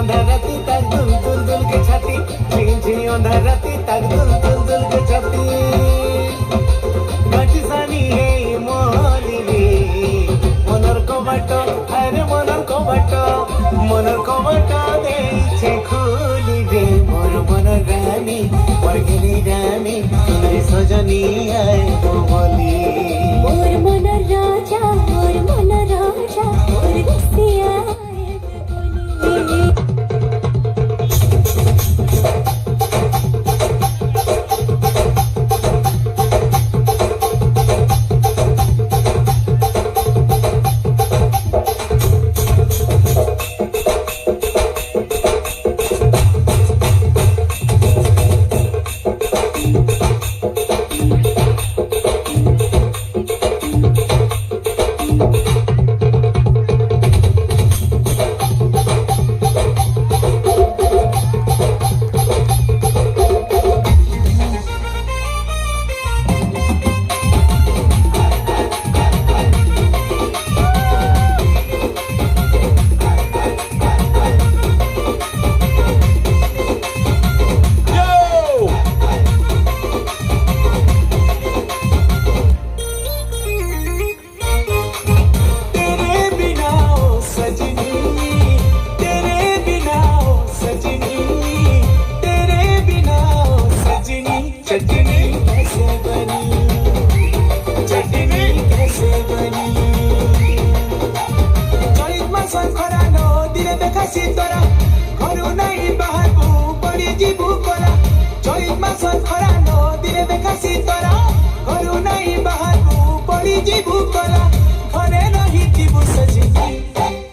धरती तक दुल दुल दुल के छाती झिंझियों धरती तक दुल दुल दुल के छाती घटिसानी हे मोहली रे मनर को बटो अरे मनर को बटो दे छे खुली रे मोर मन रानी वर्गिनी रानी तुम्हारी सजनी आए बोली मोर मन राजा मोर रसिया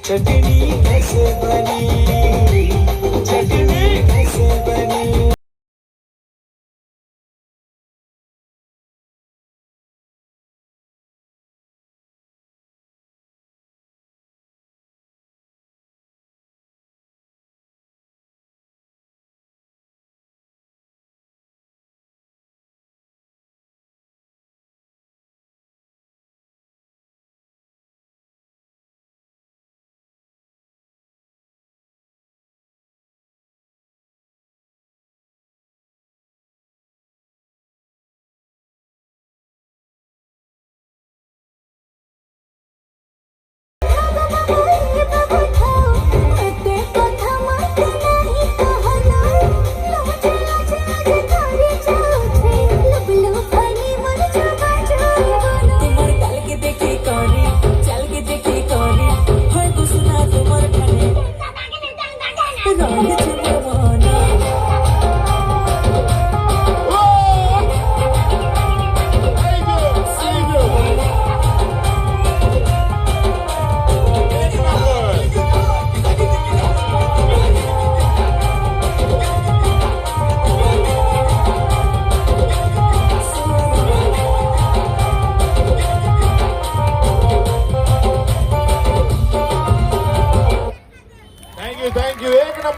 चटनी कैसे बनी